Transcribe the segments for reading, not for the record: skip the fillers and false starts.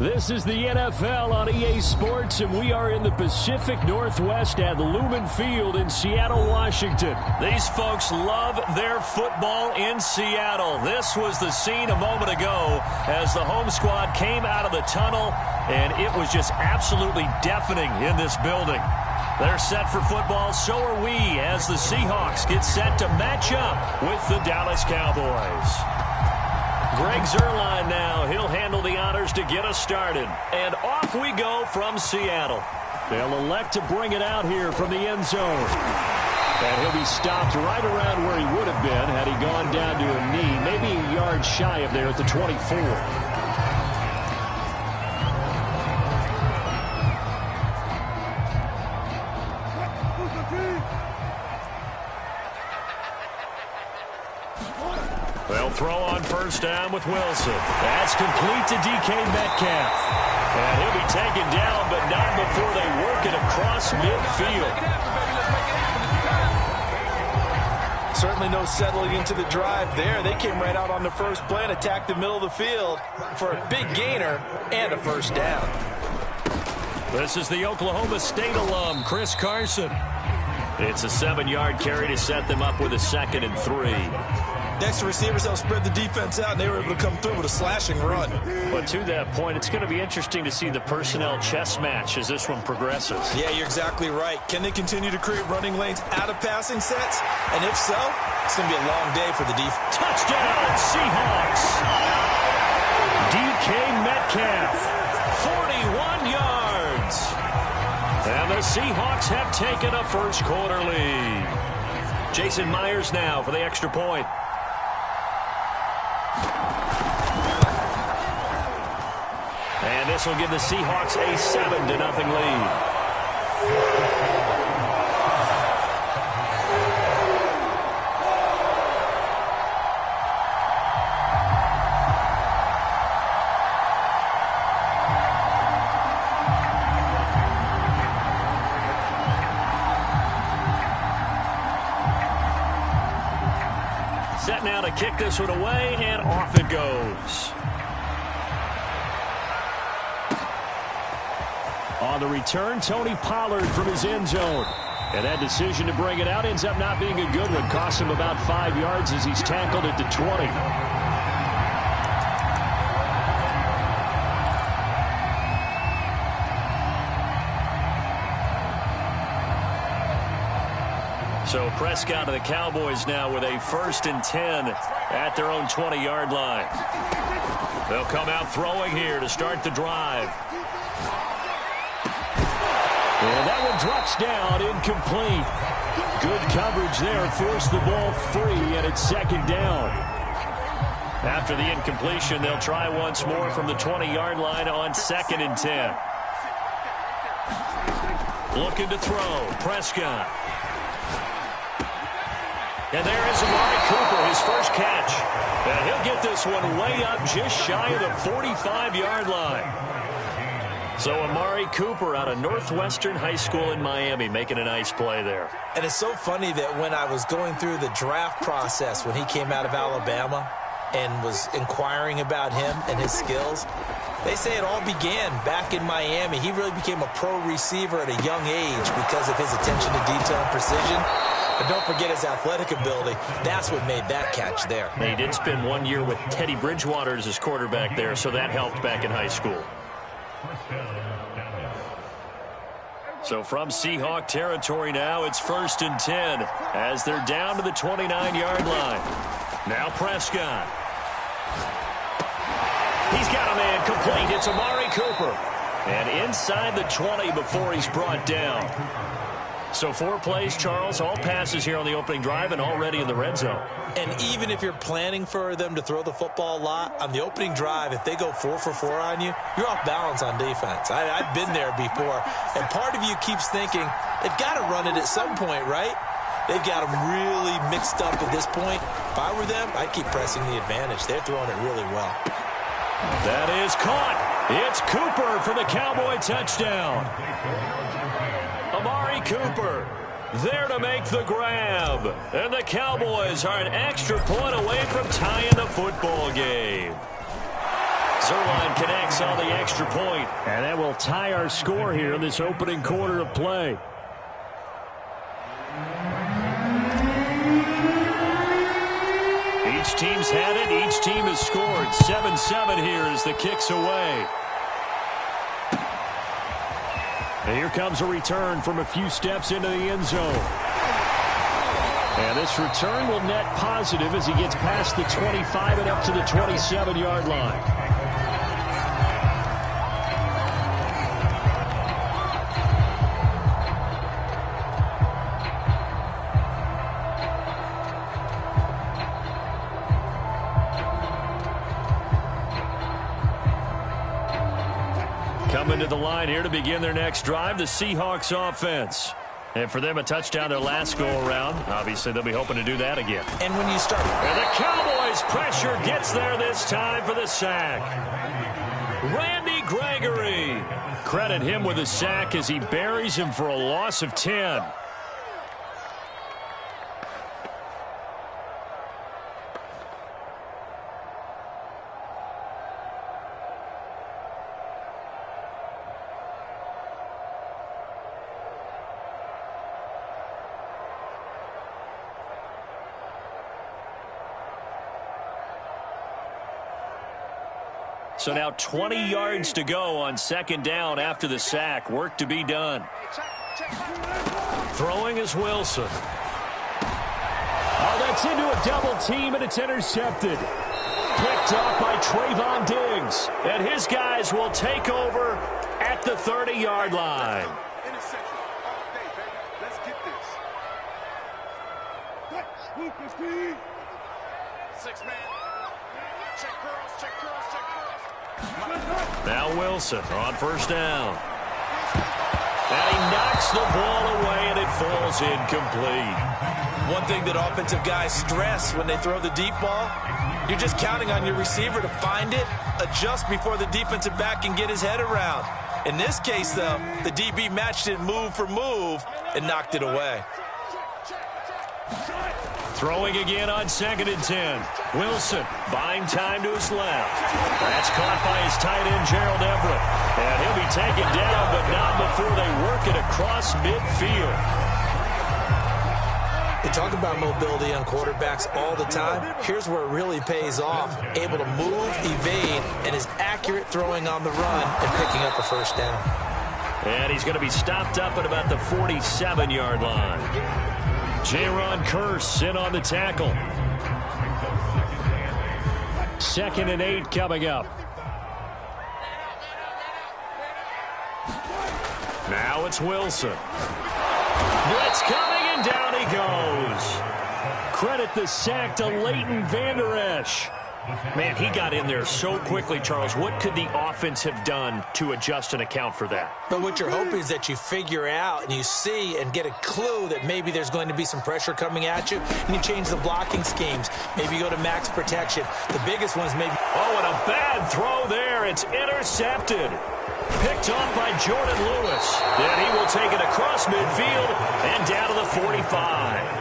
This is the NFL on EA Sports, and we are in the Pacific Northwest at Lumen Field in Seattle, Washington. These folks love their football in Seattle. This was the scene a moment ago as the home squad came out of the tunnel, and it was just absolutely deafening in this building. They're set for football, so are we, as the Seahawks get set to match up with the Dallas Cowboys. Greg Zuerlein now. He'll handle the honors to get us started. And off we go from Seattle. They'll elect to bring it out here from the end zone. And he'll be stopped right around where he would have been had he gone down to a knee, maybe a yard shy of there at the 24. They'll throw on first down with Wilson. That's complete to DK Metcalf. And he'll be taken down, but not before they work it across midfield. Certainly no settling into the drive there. They came right out on the first play and attacked the middle of the field for a big gainer and a first down. This is the Oklahoma State alum, Chris Carson. It's a 7-yard carry to set them up with a 2nd and 3. Next, receivers helped spread the defense out, and they were able to come through with a slashing run. But to that point, it's going to be interesting to see the personnel chess match as this one progresses. Yeah, you're exactly right. Can they continue to create running lanes out of passing sets? And if so, it's going to be a long day for the defense. Touchdown, Seahawks! DK Metcalf, 41 yards. And the Seahawks have taken a first-quarter lead. Jason Myers now for the extra point. And this will give the Seahawks a 7-0 lead. Set now to kick this one away, and off it goes. On the return, Tony Pollard from his end zone. And that decision to bring it out ends up not being a good one. Costs him about 5 yards as he's tackled at the 20. So Prescott of the Cowboys now with a 1st and 10 at their own 20-yard line. They'll come out throwing here to start the drive. And that one drops down, incomplete. Good coverage there, forced the ball free, and it's 2nd down. After the incompletion, they'll try once more from the 20-yard line on 2nd and 10. Looking to throw, Prescott. And there is Amari Cooper, his first catch. And he'll get this one way up just shy of the 45-yard line. So Amari Cooper out of Northwestern High School in Miami making a nice play there. And it's so funny that when I was going through the draft process when he came out of Alabama and was inquiring about him and his skills, they say it all began back in Miami. He really became a pro receiver at a young age because of his attention to detail and precision. But don't forget his athletic ability. That's what made that catch there. He did spend 1 year with Teddy Bridgewater as his quarterback there, so that helped back in high school. So from Seahawk territory now, it's 1st and 10 as they're down to the 29-yard line. Now Prescott. He's got a man complete. It's Amari Cooper. And inside the 20 before he's brought down. So 4 plays, Charles, all passes here on the opening drive and already in the red zone. And even if you're planning for them to throw the football a lot, on the opening drive, if they go 4 for 4 on you, you're off balance on defense. I've been there before. And part of you keeps thinking, they've got to run it at some point, right? They've got them really mixed up at this point. If I were them, I'd keep pressing the advantage. They're throwing it really well. That is caught. It's Cooper for the Cowboy touchdown. Amari Cooper there to make the grab. And the Cowboys are an extra point away from tying the football game. Zuerlein connects on the extra point. And that will tie our score here in this opening quarter of play. Each team's had it. Each team has scored. 7-7 here as the kick's away. And here comes a return from a few steps into the end zone. And this return will net positive as he gets past the 25 and up to the 27-yard line. Coming to the line here to begin their next drive, the Seahawks offense. And for them, a touchdown their last go-around. Obviously, they'll be hoping to do that again. And when you start... And the Cowboys' pressure gets there this time for the sack. Randy Gregory. Credit him with a sack as he buries him for a loss of 10. So now 20 yards to go on second down after the sack. Work to be done. Throwing is Wilson. Oh, that's into a double team, and it's intercepted. Picked up by Trayvon Diggs. And his guys will take over at the 30-yard line. Interception all day, baby. Let's get this. 6 man. Check girls, check girls, check girls. Now Wilson on first down. And he knocks the ball away, and it falls incomplete. One thing that offensive guys stress when they throw the deep ball, you're just counting on your receiver to find it, adjust before the defensive back can get his head around. In this case, though, the DB matched it move for move and knocked it away. Throwing again on 2nd and 10. Wilson buying time to his left. That's caught by his tight end, Gerald Everett. And he'll be taken down, but not before they work it across midfield. They talk about mobility on quarterbacks all the time. Here's where it really pays off. Able to move, evade, and is accurate throwing on the run and picking up a first down. And he's going to be stopped up at about the 47-yard line. Jaron Kearse in on the tackle. 2nd and 8 coming up. Now it's Wilson. Blitz coming, and down he goes. Credit the sack to Leighton Vander Esch. Man, he got in there so quickly, Charles. What could the offense have done to adjust and account for that? But what you're hoping is that you figure out and you see and get a clue that maybe there's going to be some pressure coming at you, and you change the blocking schemes. Maybe you go to max protection. The biggest one is maybe... Oh, and a bad throw there. It's intercepted. Picked off by Jordan Lewis. Then he will take it across midfield and down to the 45.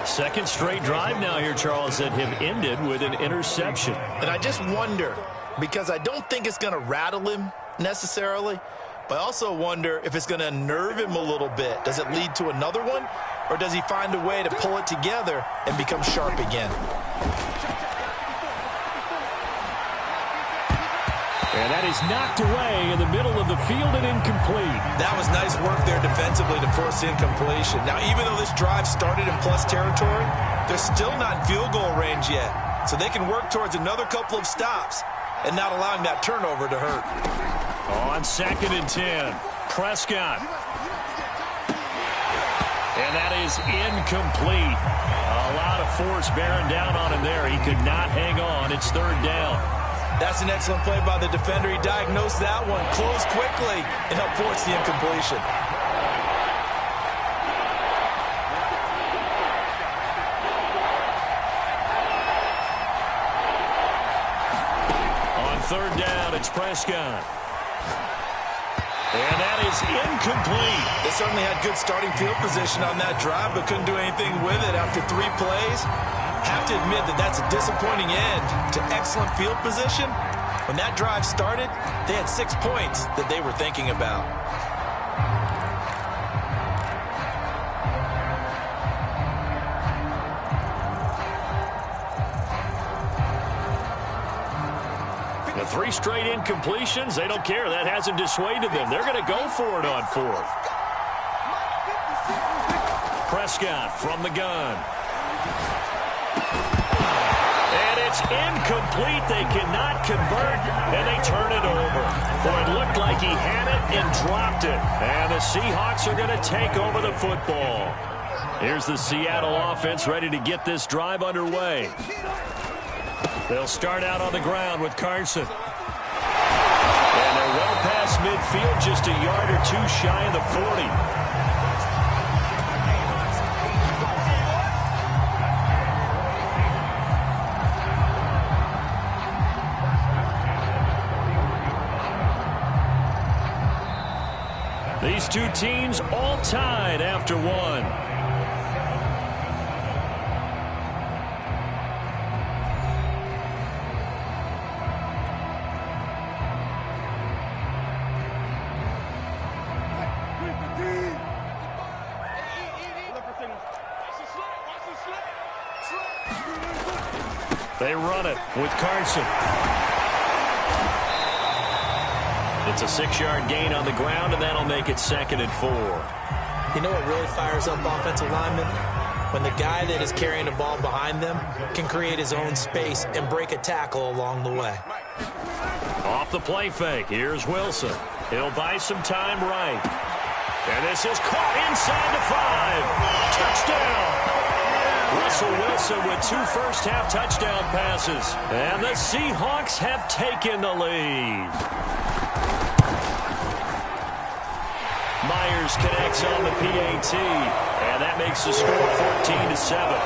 Second straight drive now here, Charles, that have ended with an interception. And I just wonder, because I don't think it's going to rattle him necessarily, but I also wonder if it's going to unnerve him a little bit. Does it lead to another one, or does he find a way to pull it together and become sharp again? And that is knocked away in the middle of the field and incomplete. That was nice work there defensively to force incompletion. Now, even though this drive started in plus territory, they're still not in field goal range yet. So they can work towards another couple of stops and not allowing that turnover to hurt. On 2nd and 10, Prescott. And that is incomplete. A lot of force bearing down on him there. He could not hang on. It's 3rd down. That's an excellent play by the defender. He diagnosed that one, closed quickly, and helped force the incompletion. On 3rd down, it's Prescott. And that is incomplete. They certainly had good starting field position on that drive, but couldn't do anything with it after 3 plays. Have to admit that that's a disappointing end to excellent field position When that drive started, they had 6 points that they were thinking about. The 3 straight incompletions, they don't care. That hasn't dissuaded them. They're going to go for it on 4th. Prescott from the gun. And it's incomplete. They cannot convert, and they turn it over. Boy, it looked like he had it and dropped it. And the Seahawks are going to take over the football. Here's the Seattle offense ready to get this drive underway. They'll start out on the ground with Carson. And they're well past midfield, just a yard or 2 shy of the 40. These 2 teams all tied after 1. They run it with Carson. It's a 6-yard gain on the ground, and that'll make it 2nd and 4. You know what really fires up offensive linemen? When the guy that is carrying the ball behind them can create his own space and break a tackle along the way. Off the play fake, here's Wilson. He'll buy some time right. And this is caught inside the 5. Touchdown! Russell Wilson with 2 first-half touchdown passes. And the Seahawks have taken the lead. Myers connects on the PAT. And that makes the score 14-7.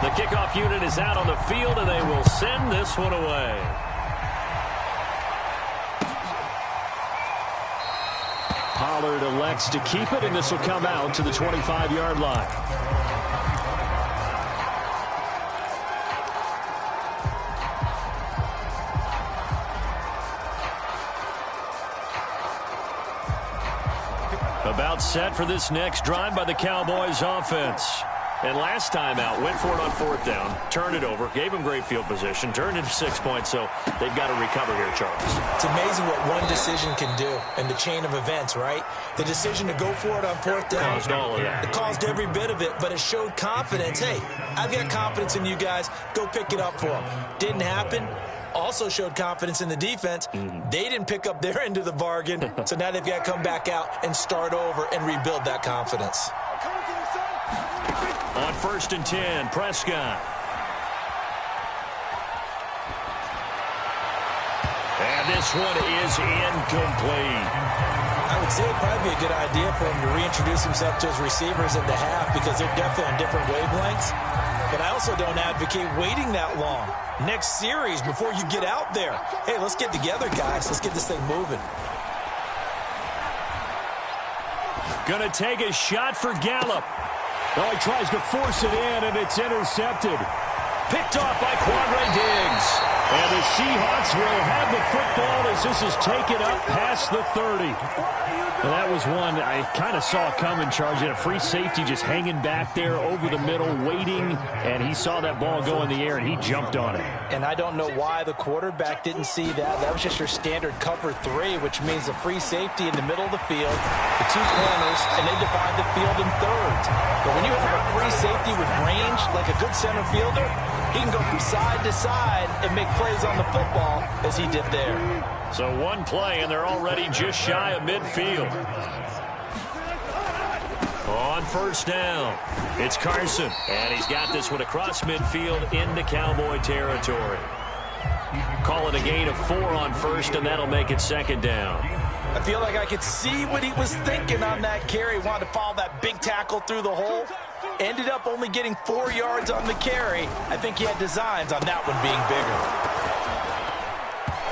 The kickoff unit is out on the field, and they will send this one away. Pollard elects to keep it, and this will come out to the 25-yard line. About set for this next drive by the Cowboys offense. And last time out, went for it on 4th down, turned it over, gave them great field position, turned into 6 points, so they've got to recover here, Charles. It's amazing what one decision can do in the chain of events, right? The decision to go for it on 4th down. Caused all of that. It caused every bit of it, but it showed confidence. Hey, I've got confidence in you guys. Go pick it up for them. Didn't happen. Also showed confidence in the defense. They didn't pick up their end of the bargain, so now they've got to come back out and start over and rebuild that confidence. On 1st and 10, Prescott. And this one is incomplete. I would say it'd probably be a good idea for him to reintroduce himself to his receivers at the half because they're definitely on different wavelengths. But I also don't advocate waiting that long. Next series, before you get out there, hey, let's get together, guys. Let's get this thing moving. Gonna take a shot for Gallup. Oh, he tries to force it in, and it's intercepted. Picked off by Quandre Diggs. And the Seahawks will have the football as this is taken up past the 30. And that was one I kind of saw coming, Charge. He had a free safety just hanging back there over the middle, waiting, and he saw that ball go in the air, and he jumped on it. And I don't know why the quarterback didn't see that. That was just your standard cover 3, which means a free safety in the middle of the field, the 2 corners, and they divide the field in thirds. But when you have a free safety with range, like a good center fielder, he can go from side to side and make plays on the football as he did there. So one play, and they're already just shy of midfield. On 1st down, it's Carson. And he's got this one across midfield into Cowboy territory. Call it a gain of 4 on 1st, and that'll make it 2nd down. I feel like I could see what he was thinking on that carry. Wanted to follow that big tackle through the hole. Ended up only getting 4 yards on the carry. I think he had designs on that one being bigger.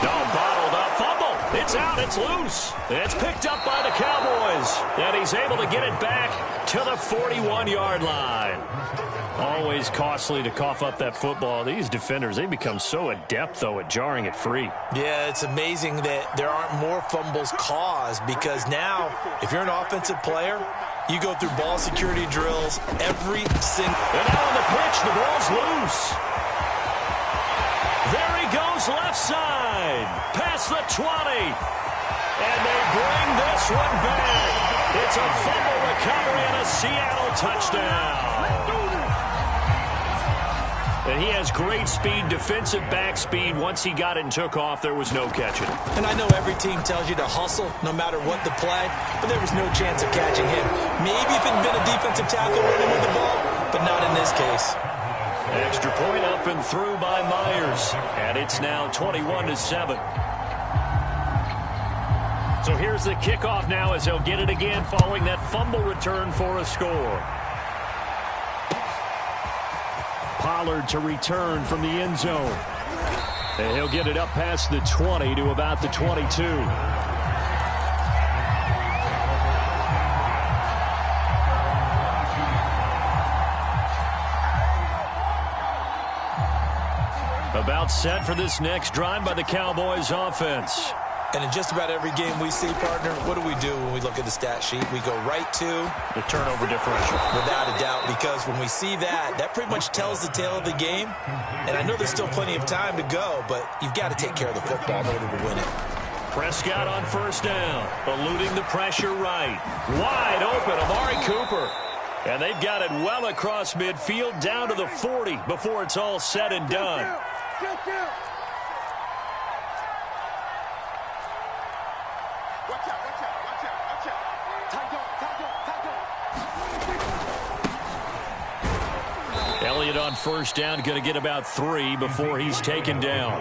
No, bottled up. Fumble. It's out. It's loose. It's picked up by the Cowboys. And he's able to get it back to the 41-yard line. Always costly to cough up that football. These defenders, they become so adept, though, at jarring it free. Yeah, it's amazing that there aren't more fumbles caused because now, if you're an offensive player, you go through ball security drills every single... And now on the pitch, the ball's loose. There he goes left side. Past the 20. And they bring this one back. It's a fumble recovery and a Seattle touchdown. And he has great speed, defensive back speed. Once he got it and took off, there was no catching it. And I know every team tells you to hustle no matter what the play, but there was no chance of catching him. Maybe if it had been a defensive tackle running with the ball, but not in this case. Extra point up and through by Myers. And it's now 21-7. So here's the kickoff now as they'll get it again following that fumble return for a score. Pollard to return from the end zone. And he'll get it up past the 20 to about the 22. About set for this next drive by the Cowboys offense. And in just about every game we see, partner, what do we do when we look at the stat sheet? We go right to the turnover differential. Without a doubt, because when we see that, that pretty much tells the tale of the game. And I know there's still plenty of time to go, but you've got to take care of the football in order to win it. Prescott on first down, eluding the pressure right. Wide open, Amari Cooper. And they've got it well across midfield down to the 40 before it's all said and done. Elliott on first down, going to get about 3 before he's taken down.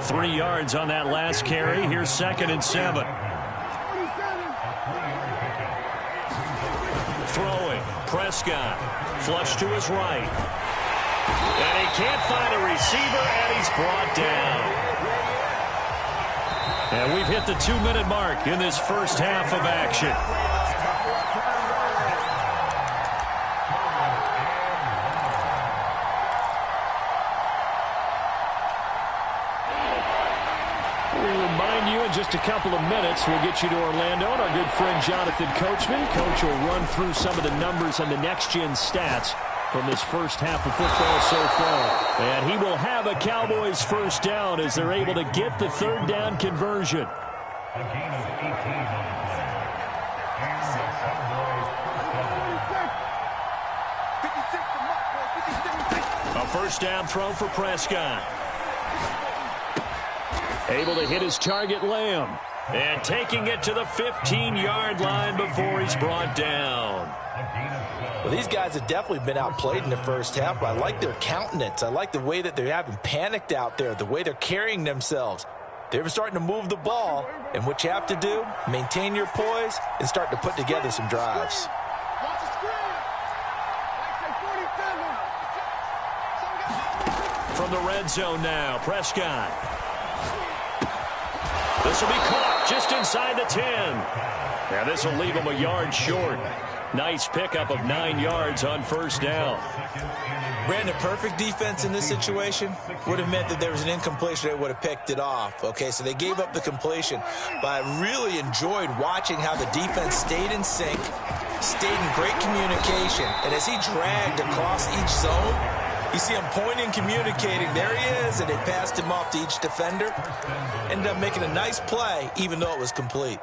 3 yards on that last carry. Here's 2nd and 7. Throwing, Prescott, flush to his right. And he can't find a receiver, and he's brought down. And we've hit the 2-minute mark in this first half of action. Just a couple of minutes, we'll get you to Orlando and our good friend Jonathan Coachman. Coach will run through some of the numbers and the next-gen stats from this first half of football so far. And he will have a Cowboys first down as they're able to get the third down conversion. A first down throw for Prescott. Able to hit his target, Lamb. And taking it to the 15-yard line before he's brought down. Well, these guys have definitely been outplayed in the first half, but I like their countenance. I like the way that they're having panicked out there, the way they're carrying themselves. They're starting to move the ball, and what you have to do, maintain your poise and start to put together some drives. From the red zone now, Prescott. This will be caught just inside the 10. Now this will leave him a yard short. Nice pickup of 9 yards on first down. Brandon, perfect defense in this situation would have meant that there was an incompletion. They would have picked it off. Okay, so they gave up the completion. But I really enjoyed watching how the defense stayed in sync, stayed in great communication. And as he dragged across each zone, you see him pointing, communicating. There he is, and they passed him off to each defender. Ended up making a nice play, even though it was complete.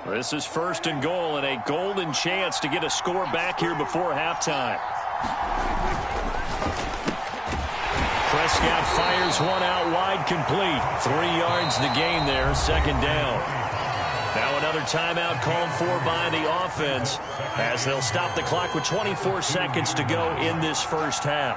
This is 1st and goal, and a golden chance to get a score back here before halftime. Prescott fires one out wide, complete. 3 yards to gain there, 2nd down. Now another timeout called for by the offense as they'll stop the clock with 24 seconds to go in this first half.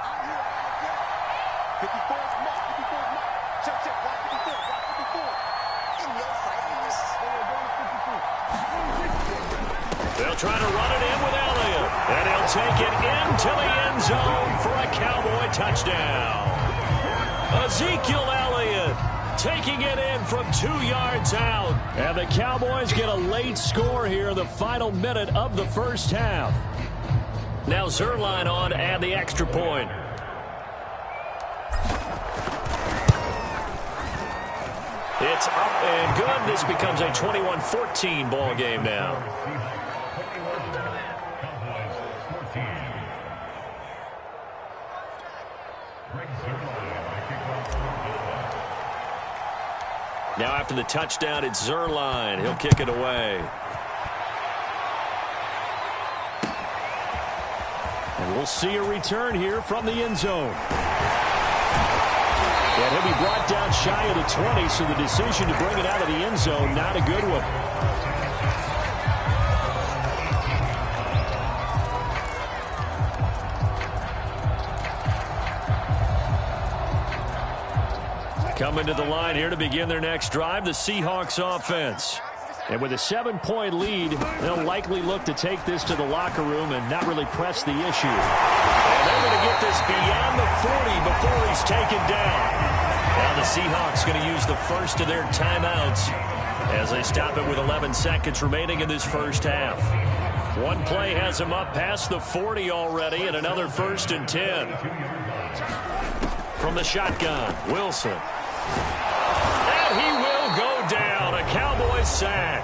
They'll try to run it in with Elliott, and he'll take it into the end zone for a Cowboy touchdown. Ezekiel Elliott taking it from 2 yards out. And the Cowboys get a late score here in the final minute of the first half. Now Zerline on to add the extra point. It's up and good. This becomes a 21-14 ball game now. Now after the touchdown, it's Zerline. He'll kick it away. And we'll see a return here from the end zone. And he'll be brought down shy of the 20, so the decision to bring it out of the end zone, not a good one. Coming to the line here to begin their next drive, the Seahawks offense. And with a 7-point lead, they'll likely look to take this to the locker room and not really press the issue. And they're going to get this beyond the 40 before he's taken down. Now the Seahawks going to use the first of their timeouts as they stop it with 11 seconds remaining in this first half. One play has them up past the 40 already, and another 1st and 10. From the shotgun, Wilson. And he will go down. A Cowboys sack.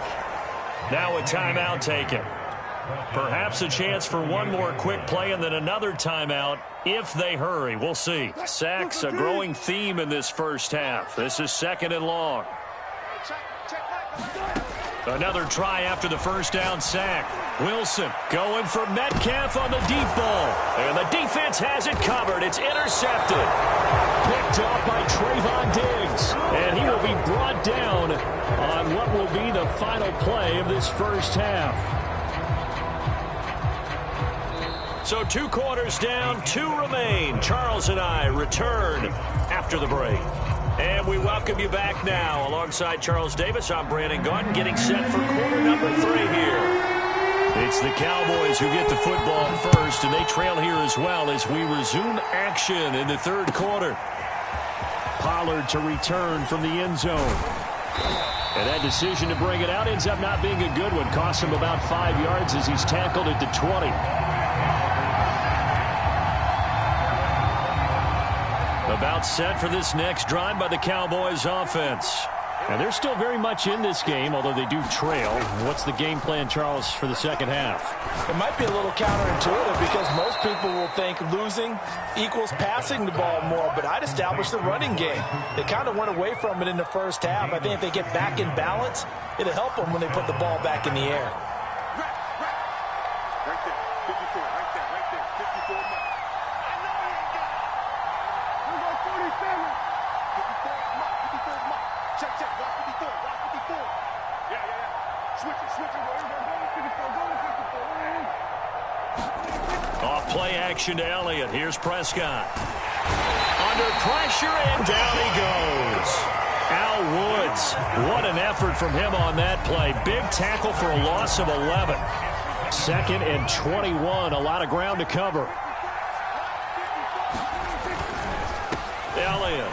Now a timeout taken. Perhaps a chance for one more quick play and then another timeout if they hurry. We'll see. Sacks, a growing theme in this first half. This is 2nd and long. Another try after the first down sack. Wilson going for Metcalf on the deep ball. And the defense has it covered. It's intercepted. Picked up by Trayvon Diggs. And he will be brought down on what will be the final play of this first half. So 2 quarters down, 2 remain. Charles and I return after the break. And we welcome you back now. Alongside Charles Davis, I'm Brandon Gaudin, getting set for quarter number 3 here. It's the Cowboys who get the football first, and they trail here as well as we resume action in the 3rd quarter. Pollard to return from the end zone. And that decision to bring it out ends up not being a good one. Costs him about 5 yards as he's tackled at the 20. About set for this next drive by the Cowboys offense. And they're still very much in this game, although they do trail. What's the game plan, Charles, for the second half? It might be a little counterintuitive because most people will think losing equals passing the ball more, but I'd establish the running game. They kind of went away from it in the first half. I think if they get back in balance, it'll help them when they put the ball back in the air. Right there, 54, right there, 54 mark. Check, block 54, block 54. Yeah. Switch it. Off play action to Elliott. Here's Prescott. Under pressure, and down he goes. Al Woods. What an effort from him on that play. Big tackle for a loss of 11. 2nd and 21. A lot of ground to cover. Elliott.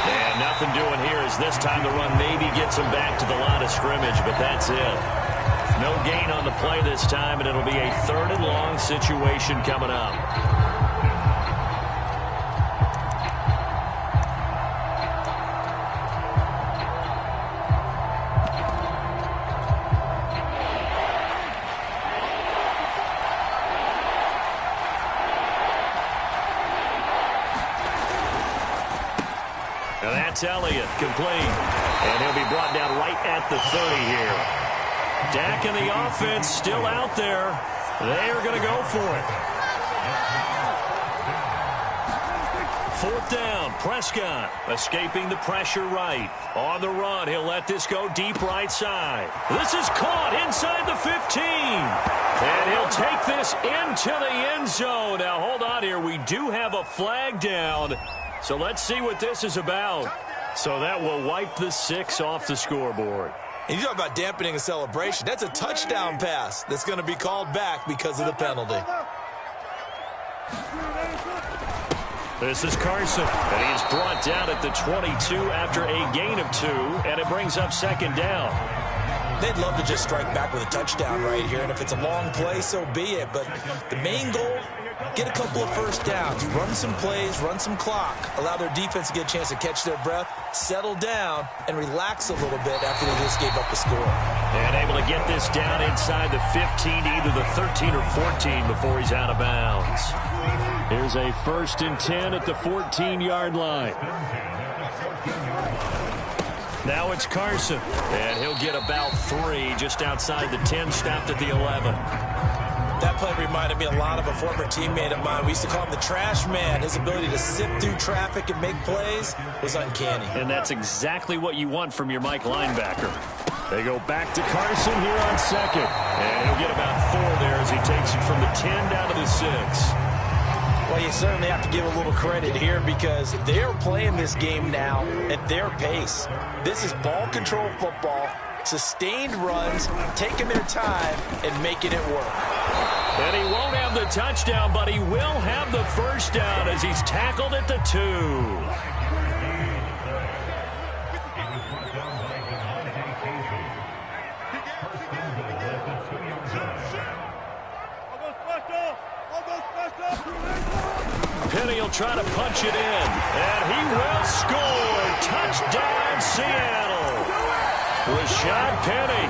And nothing doing here as this time the run maybe gets him back to the line of scrimmage, but that's it. No gain on the play this time, and it'll be a 3rd and long situation coming up. That's Elliott, complete. And he'll be brought down right at the 30 here. Dak and the offense still out there. They are going to go for it. 4th down, Prescott escaping the pressure right. On the run, he'll let this go deep right side. This is caught inside the 15. And he'll take this into the end zone. Now, hold on here. We do have a flag down. So let's see what this is about. So that will wipe the 6 off the scoreboard. And you talk about dampening a celebration. That's a touchdown pass that's going to be called back because of the penalty. This is Carson, and he's brought down at the 22 after a gain of 2, and it brings up second down. They'd love to just strike back with a touchdown right here, and if it's a long play, so be it. But the main goal, get a couple of first downs, run some plays, run some clock, allow their defense to get a chance to catch their breath, settle down, and relax a little bit after they just gave up the score. And able to get this down inside the 15 to either the 13 or 14 before he's out of bounds. Here's a 1st and 10 at the 14-yard line. Now it's Carson, and he'll get about 3 just outside the 10, stopped at the 11. That play reminded me a lot of a former teammate of mine. We used to call him the trash man. His ability to sift through traffic and make plays was uncanny. And that's exactly what you want from your Mike linebacker. They go back to Carson here on 2nd. And he'll get about 4 there as he takes it from the 10 down to the 6. Well, you certainly have to give a little credit here because they're playing this game now at their pace. This is ball control football, sustained runs, taking their time, and making it work. And he won't have the touchdown, but he will have the first down as he's tackled at the 2. Penny will try to punch it in, and he will score. Touchdown, Seattle. Rashad Penny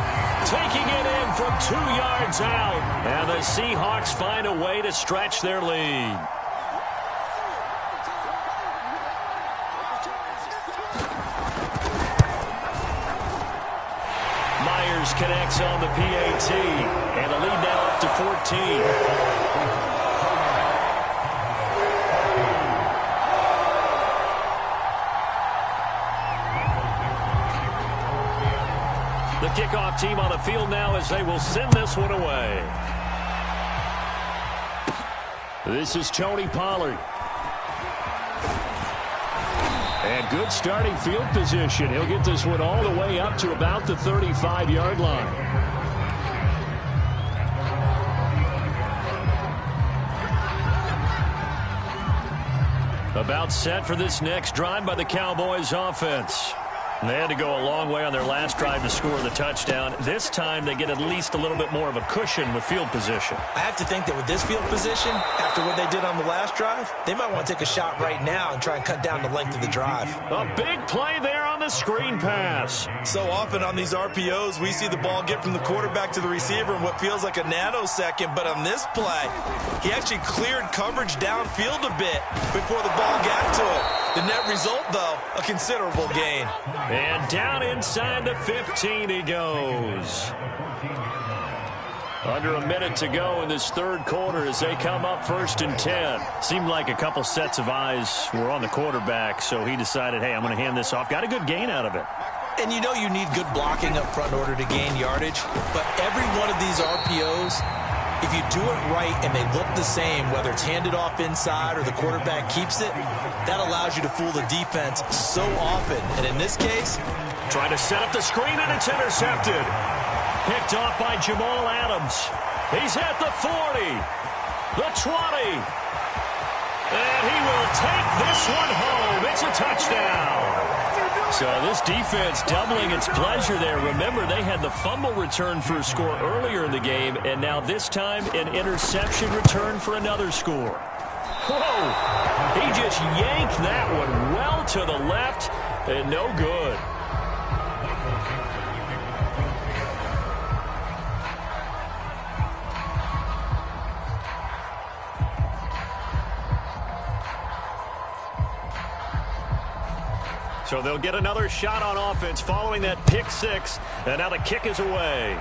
taking it in from 2 yards out, and the Seahawks find a way to stretch their lead. Myers connects on the PAT, and the lead now up to 14. The kickoff team on the field now as they will send this one away. This is Tony Pollard. And good starting field position. He'll get this one all the way up to about the 35-yard line. About set for this next drive by the Cowboys offense. They had to go a long way on their last drive to score the touchdown. This time they get at least a little bit more of a cushion with field position. I have to think that with this field position, after what they did on the last drive, they might want to take a shot right now and try and cut down the length of the drive. A big play there on the screen pass. So often on these RPOs, we see the ball get from the quarterback to the receiver in what feels like a nanosecond. But on this play, he actually cleared coverage downfield a bit before the ball got to him. The net result, though, a considerable gain. And down inside the 15 he goes. Under a minute to go in this third quarter as they come up 1st and 10. Seemed like a couple sets of eyes were on the quarterback, so he decided, hey, I'm going to hand this off. Got a good gain out of it. And you know you need good blocking up front in order to gain yardage, but every one of these RPOs, if you do it right and they look the same, whether it's handed off inside or the quarterback keeps it, that allows you to fool the defense so often. And in this case, trying to set up the screen, and it's intercepted. Picked off by Jamal Adams. He's at the 40, the 20. And he will take this one home. It's a touchdown. So this defense doubling its pleasure there. Remember, they had the fumble return for a score earlier in the game, and now this time an interception return for another score. Whoa! He just yanked that one well to the left, and no good. So they'll get another shot on offense following that pick six, and now the kick is away.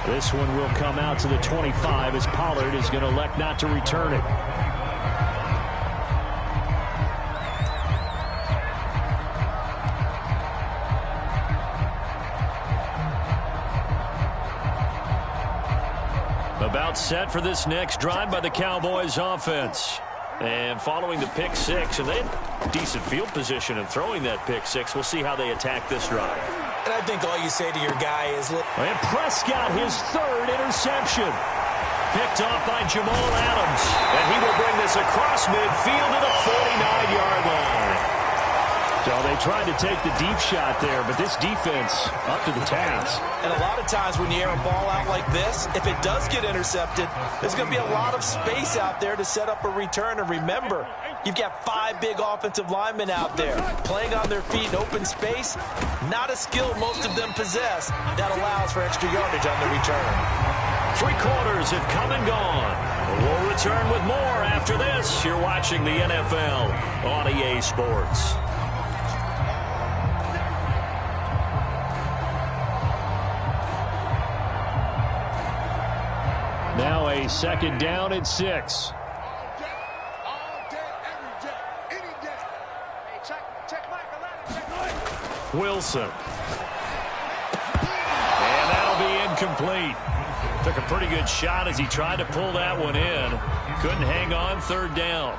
This one will come out to the 25 as Pollard is going to elect not to return it. About set for this next drive by the Cowboys offense. And following the pick six, and they had decent field position in throwing that pick six. We'll see how they attack this drive. And I think all you say to your guy is, look. And Prescott, his third interception. picked off by Jamal Adams. And he will bring this across midfield to the 49-yard line. So they tried to take the deep shot there, but this defense up to the task. And a lot of times when you air a ball out like this, if it does get intercepted, there's going to be a lot of space out there to set up a return. And remember, you've got 5 big offensive linemen out there playing on their feet in open space. Not a skill most of them possess that allows for extra yardage on the return. 3 quarters have come and gone. We'll return with more after this. You're watching the NFL on EA Sports. Now a second down and 6. Wilson. And that'll be incomplete. Took a pretty good shot as he tried to pull that one in. Couldn't hang on, third down.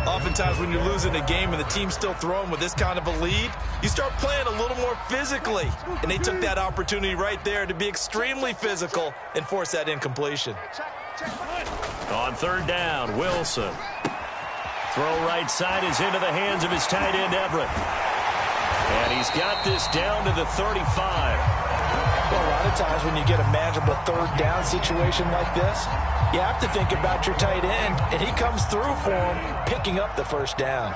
Oftentimes when you're losing a game and the team's still throwing with this kind of a lead, you start playing a little more physically. And they took that opportunity right there to be extremely physical and force that incompletion. On third down, Wilson. Throw right side is into the hands of his tight end, Everett. And he's got this down to the 35. Well, a lot of times when you get a manageable third down situation like this, you have to think about your tight end, and he comes through for him, picking up the first down.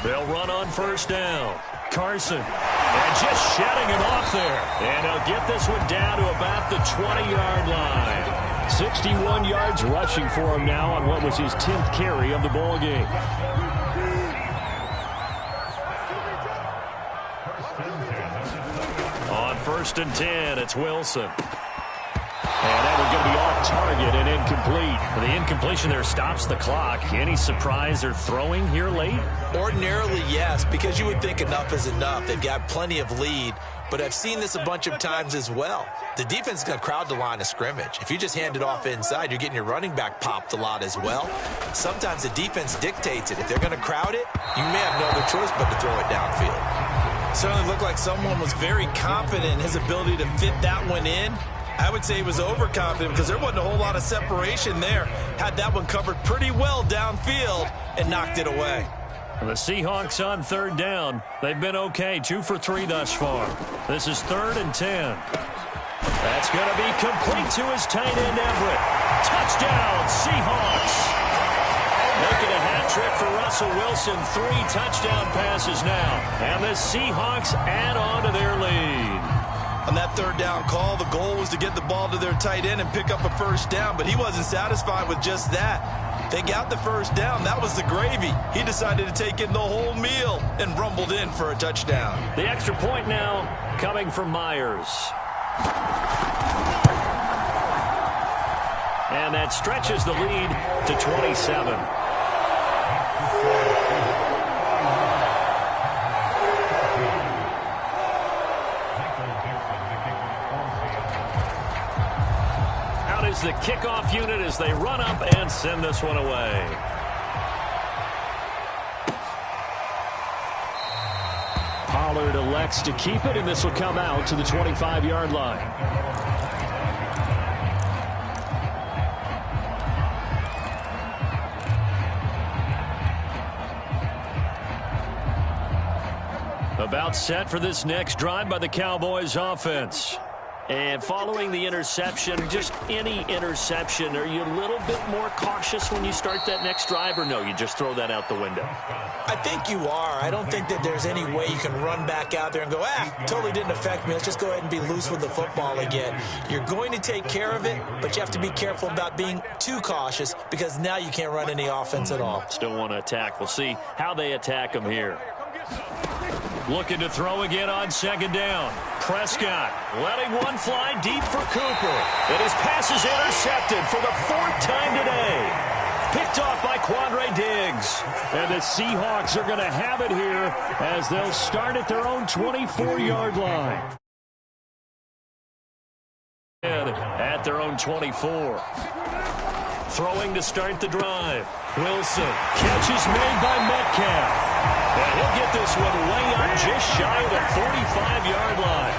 They'll run on first down. Carson. And just shutting him off there. And he'll get this one down to about the 20-yard line. 61 yards rushing for him now on what was his 10th carry of the ball game. On first and 10, it's Wilson. And that one's going to be off target and incomplete. The incompletion there stops the clock. Any surprise they're throwing here late? Ordinarily, yes, because you would think enough is enough. They've got plenty of lead, but I've seen this a bunch of times as well. The defense is going to crowd the line of scrimmage. If you just hand it off inside, you're getting your running back popped a lot as well. Sometimes the defense dictates it. If they're going to crowd it, you may have no other choice but to throw it downfield. Certainly looked like someone was very confident in his ability to fit that one in. I would say he was overconfident because there wasn't a whole lot of separation there. Had that one covered pretty well downfield and knocked it away. The Seahawks on third down. They've been okay, 2 for 3 thus far. This is 3rd and 10. That's going to be complete to his tight end, Everett. Touchdown, Seahawks. Making a hat trick for Russell Wilson. 3 touchdown passes now. And the Seahawks add on to their lead. On that third down call, the goal was to get the ball to their tight end and pick up a first down, but he wasn't satisfied with just that. They got the first down. That was the gravy. He decided to take in the whole meal and rumbled in for a touchdown. The extra point now coming from Myers. And that stretches the lead to 27. Out is the kickoff unit as they run up and send this one away. Pollard elects to keep it, and this will come out to the 25-yard line. About set for this next drive by the Cowboys offense. And following the interception, just any interception, are you a little bit more cautious when you start that next drive, or no, you just throw that out the window? I think you are. I don't think that there's any way you can run back out there and go, totally didn't affect me. Let's just go ahead and be loose with the football again. You're going to take care of it, but you have to be careful about being too cautious because now you can't run any offense at all. Still want to attack. We'll see how they attack them here. Looking to throw again on second down. Prescott letting one fly deep for Cooper. And his pass is intercepted for the 4th time today. Picked off by Quandre Diggs. And the Seahawks are going to have it here as they'll start at their own 24-yard line. At their own 24. Throwing to start the drive. Wilson. Catch is made by Metcalf. And he'll get this one way up just shy of the 45-yard line.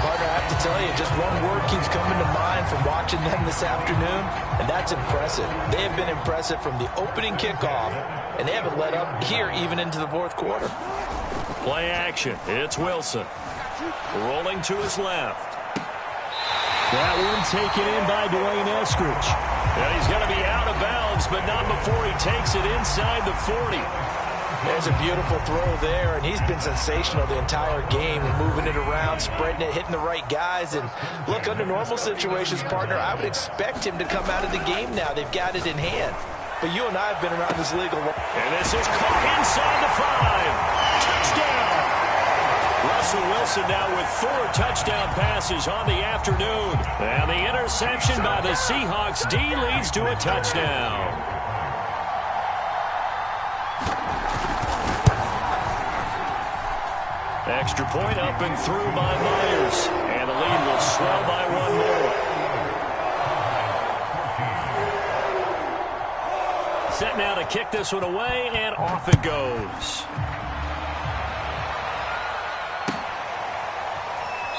Partner, I have to tell you, just one word keeps coming to mind from watching them this afternoon, and that's impressive. They have been impressive from the opening kickoff, and they haven't let up here even into the fourth quarter. Play action. It's Wilson. Rolling to his left. That one taken in by Dwayne Eskridge. And he's going to be out of bounds, but not before he takes it inside the 40. There's a beautiful throw there, and he's been sensational the entire game, moving it around, spreading it, hitting the right guys. And look, under normal situations, partner, I would expect him to come out of the game now. They've got it in hand. But you and I have been around this league a lot. And this is caught inside the 5. Touchdown! Russell Wilson now with 4 touchdown passes on the afternoon. And the interception by the Seahawks D leads to a touchdown. Extra point up and through by Myers. And the lead will swell by 1 more. Set now to kick this one away, and off it goes.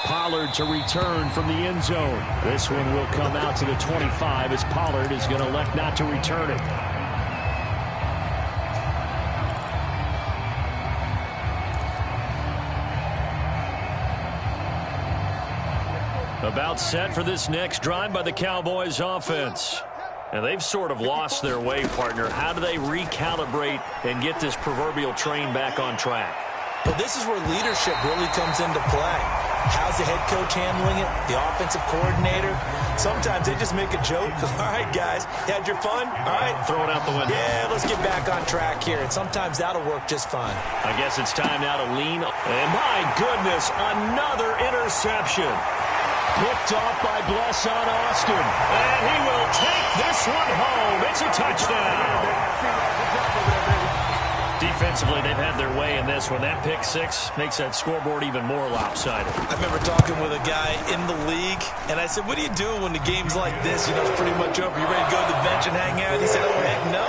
Pollard to return from the end zone. This one will come out to the 25 as Pollard is going to elect not to return it. About set for this next drive by the Cowboys offense. And they've sort of lost their way, partner. How do they recalibrate and get this proverbial train back on track? Well, this is where leadership really comes into play. How's the head coach handling it? The offensive coordinator? Sometimes they just make a joke. All right, guys, you had your fun? All right. Throw it out the window. Yeah, let's get back on track here. And sometimes that'll work just fine. I guess it's time now to lean. And my goodness, another interception. Picked off by Bless on Austin. And he will take this one home. It's a touchdown. Defensively, they've had their way in this one. That pick 6 makes that scoreboard even more lopsided. I remember talking with a guy in the league, and I said, what do you do when the game's like this? You know, it's pretty much over. You ready to go to the bench and hang out? He said, oh, heck no.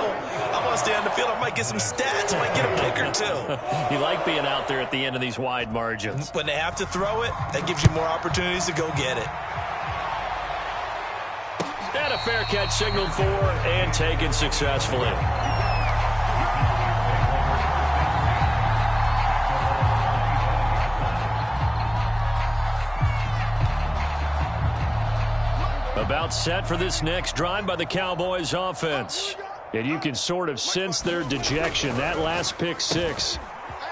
I want to stay on the field. I might get some stats. I might get a pick or 2. You like being out there at the end of these wide margins. When they have to throw it, that gives you more opportunities to go get it. And a fair catch signaled for and taken successfully. About set for this next drive by the Cowboys offense. And you can sort of sense their dejection. That last pick 6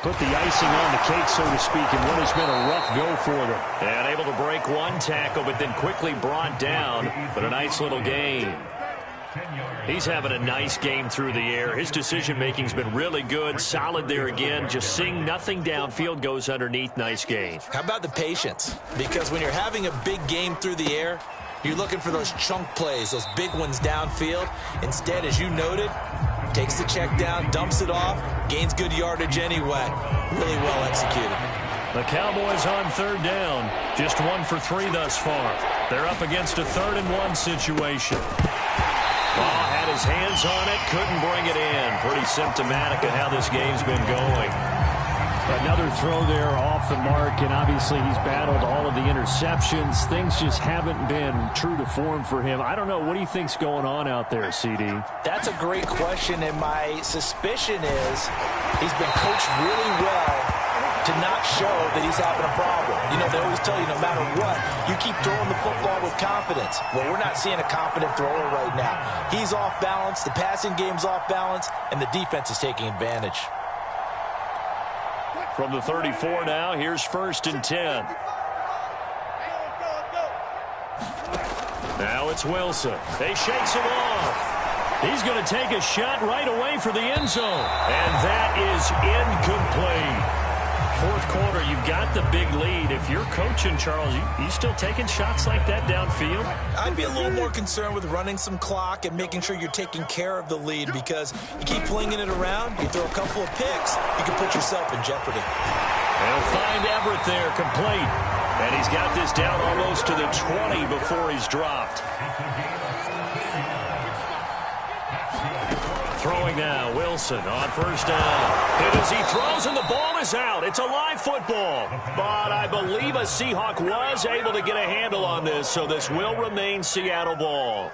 put the icing on the cake, so to speak, in what has been a rough go for them. And able to break one tackle, but then quickly brought down. But a nice little gain. He's having a nice game through the air. His decision-making's been really good. Solid there again. Just seeing nothing downfield, goes underneath. Nice gain. How about the patience? Because when you're having a big game through the air, you're looking for those chunk plays, those big ones downfield. Instead, as you noted, takes the check down, dumps it off, gains good yardage anyway. Really well executed. The Cowboys on 3rd down. Just 1 for 3 thus far. They're up against a 3rd and 1 situation. Ball had his hands on it, couldn't bring it in. Pretty symptomatic of how this game's been going. Another throw there off the mark, and obviously he's battled all of the interceptions. Things just haven't been true to form for him. I don't know. What do you think's going on out there, CD? That's a great question, and my suspicion is he's been coached really well to not show that he's having a problem. You know, they always tell you no matter what, you keep throwing the football with confidence. Well, we're not seeing a confident thrower right now. He's off balance, the passing game's off balance, and the defense is taking advantage. From the 34 now, here's 1st and 10. Now it's Wilson. They shakes him off. He's going to take a shot right away for the end zone. And that is incomplete. 4th quarter, you've got the big lead. If you're coaching, Charles, you still taking shots like that downfield? I'd be a little more concerned with running some clock and making sure you're taking care of the lead, because you keep flinging it around, you throw a couple of picks, you can put yourself in jeopardy. They'll find Everett there, complete. And he's got this down almost to the 20 before he's dropped. Throwing now, Wilson on first down. And as he throws and the ball is out, it's a live football. But I believe a Seahawk was able to get a handle on this, so this will remain Seattle ball.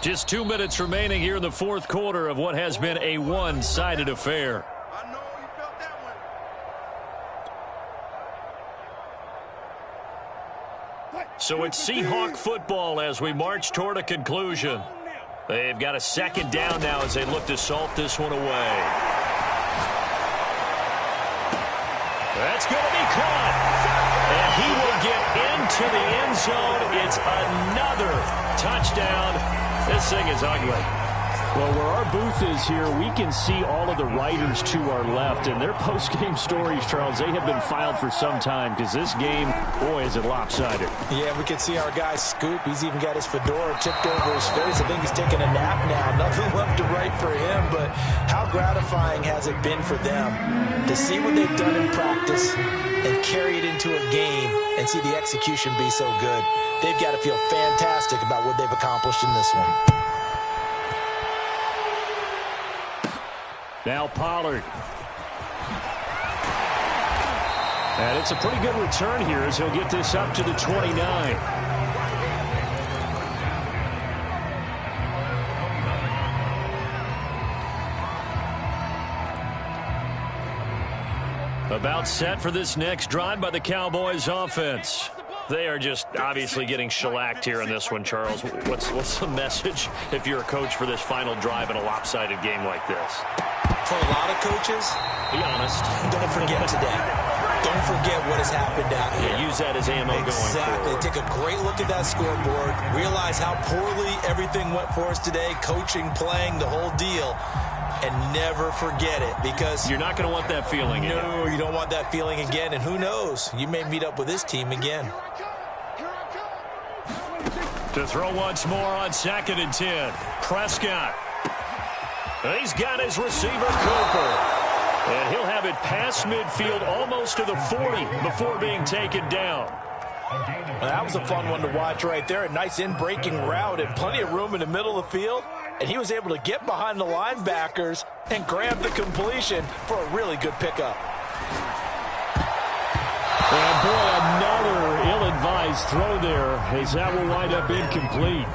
Just 2 minutes remaining here in the fourth quarter of what has been a one-sided affair. I know you felt that one. So it's Seahawk football as we march toward a conclusion. They've got a second down now as they look to salt this one away. That's going to be caught. And he will get into the end zone. It's another touchdown. This thing is ugly. Well, where our booth is here, we can see all of the writers to our left. And their post-game stories, Charles, they have been filed for some time because this game, boy, is it lopsided. Yeah, we can see our guy Scoop. He's even got his fedora tipped over his face. I think he's taking a nap now. Nothing left to write for him, but how gratifying has it been for them to see what they've done in practice and carry it into a game and see the execution be so good. They've got to feel fantastic about what they've accomplished in this one. Now Pollard. And it's a pretty good return here as he'll get this up to the 29. About set for this next drive by the Cowboys offense. They are just obviously getting shellacked here in this one, Charles. What's the message if you're a coach for this final drive in a lopsided game like this? For a lot of coaches, Be honest. don't forget today. Don't forget what has happened out here. Yeah, use that as ammo going forward. Take a great look at that scoreboard. Realize how poorly everything went for us today. Coaching, playing, the whole deal. And never forget it, because You're not going to want that feeling again. no, you don't want that feeling again. And who knows? You may meet up with this team again. To throw once more on 2nd and 10. Prescott. He's got his receiver, Cooper. And he'll have it past midfield almost to the 40 before being taken down. Well, that was a fun one to watch right there. A nice in-breaking route and plenty of room in the middle of the field. And he was able to get behind the linebackers and grab the completion for a really good pickup. And boy, another ill-advised throw there as that will wind up incomplete.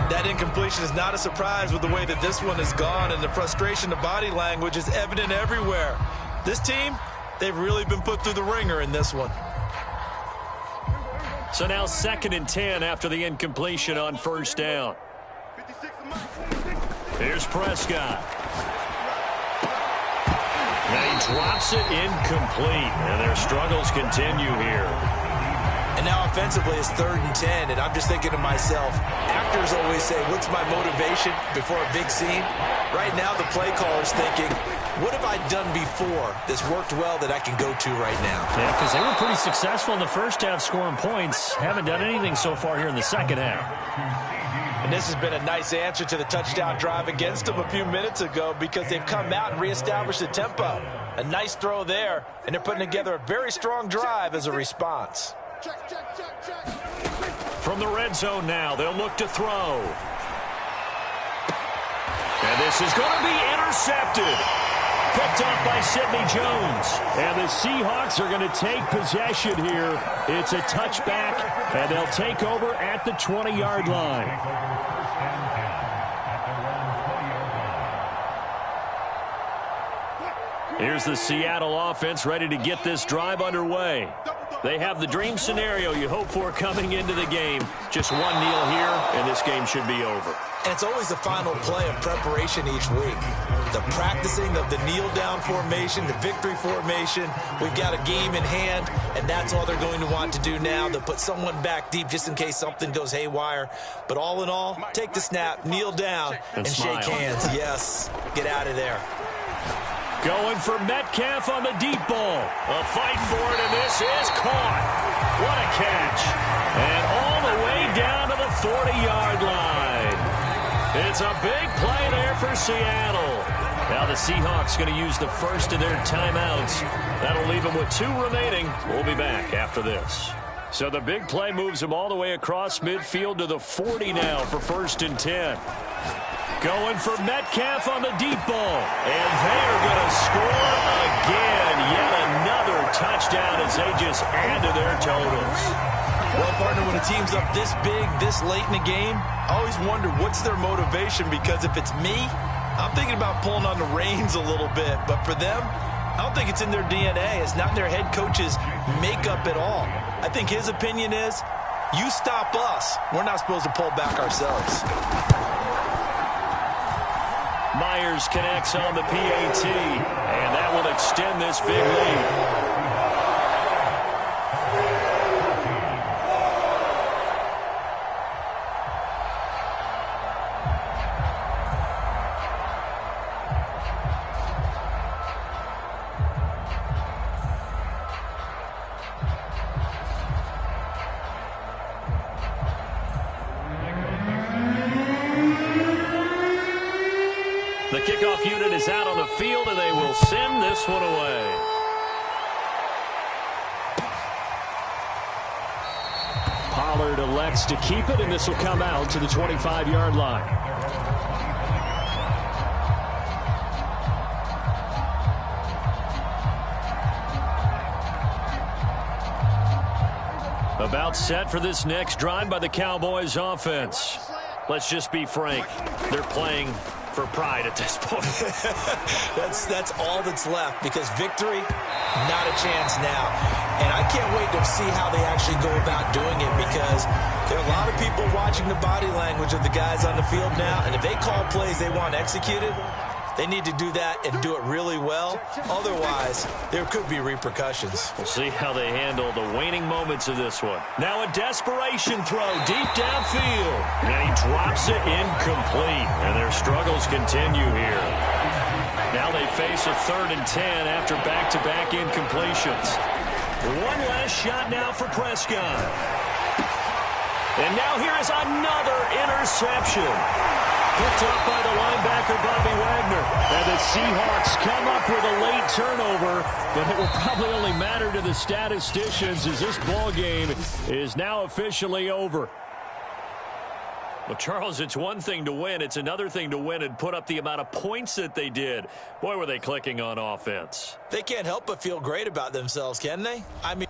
That incompletion is not a surprise with the way that this one has gone, and the frustration of body language is evident everywhere. This team, they've really been put through the ringer in this one. So now 2nd and 10 after the incompletion on first down. Here's Prescott. Now he drops it incomplete, and their struggles continue here. And now offensively it's 3rd and 10, and I'm just thinking to myself, actors always say, what's my motivation before a big scene? Right now the play caller's thinking, what have I done before that's worked well that I can go to right now? Yeah, because they were pretty successful in the first half scoring points. Haven't done anything so far here in the second half. And this has been a nice answer to the touchdown drive against them a few minutes ago, because they've come out and reestablished the tempo. A nice throw there, and they're putting together a very strong drive as a response. From the red zone now, they'll look to throw. And this is going to be intercepted. Picked up by Sidney Jones. And the Seahawks are going to take possession here. It's a touchback, and they'll take over at the 20-yard line. Here's the Seattle offense ready to get this drive underway. They have the dream scenario you hope for coming into the game. Just one kneel here, and this game should be over. And it's always the final play of preparation each week. The practicing of the kneel-down formation, the victory formation. We've got a game in hand, and that's all they're going to want to do now. They'll put someone back deep just in case something goes haywire. But all in all, take the snap, kneel down, and shake hands. Yes, get out of there. Going for Metcalf on the deep ball. A fight for it, and this is caught. What a catch. And all the way down to the 40-yard line. It's a big play there for Seattle. Now the Seahawks going to use the first of their timeouts. That'll leave them with 2 remaining. We'll be back after this. So the big play moves him all the way across midfield to the 40 now for 1st and 10. Going for Metcalf on the deep ball. And they are going to score again. Yet another touchdown as they just add to their totals. Well, partner, when a team's up this big, this late in the game, I always wonder what's their motivation, because if it's me, I'm thinking about pulling on the reins a little bit. But for them, I don't think it's in their DNA. It's not in their head coach's makeup at all. I think his opinion is, you stop us, we're not supposed to pull back ourselves. Myers connects on the PAT, and that will extend this big lead. The kickoff unit is out on the field, and they will send this one away. Pollard elects to keep it, and this will come out to the 25-yard line. About set for this next drive by the Cowboys offense. Let's just be frank. They're playing for pride at this point. That's all that's left, because victory, not a chance now. And I can't wait to see how they actually go about doing it, because there are a lot of people watching the body language of the guys on the field now, and if they call plays they want executed, they need to do that and do it really well. Otherwise, there could be repercussions. We'll see how they handle the waning moments of this one. Now a desperation throw deep downfield. And he drops it incomplete. And their struggles continue here. Now they face a 3rd and 10 after back-to-back incompletions. One last shot now for Prescott. And now here is another interception. Picked up by the linebacker, Bobby Wagner. And the Seahawks come up with a late turnover, but it will probably only matter to the statisticians as this ball game is now officially over. Well, Charles, it's one thing to win. It's another thing to win and put up the amount of points that they did. Boy, were they clicking on offense. They can't help but feel great about themselves, can they? I mean...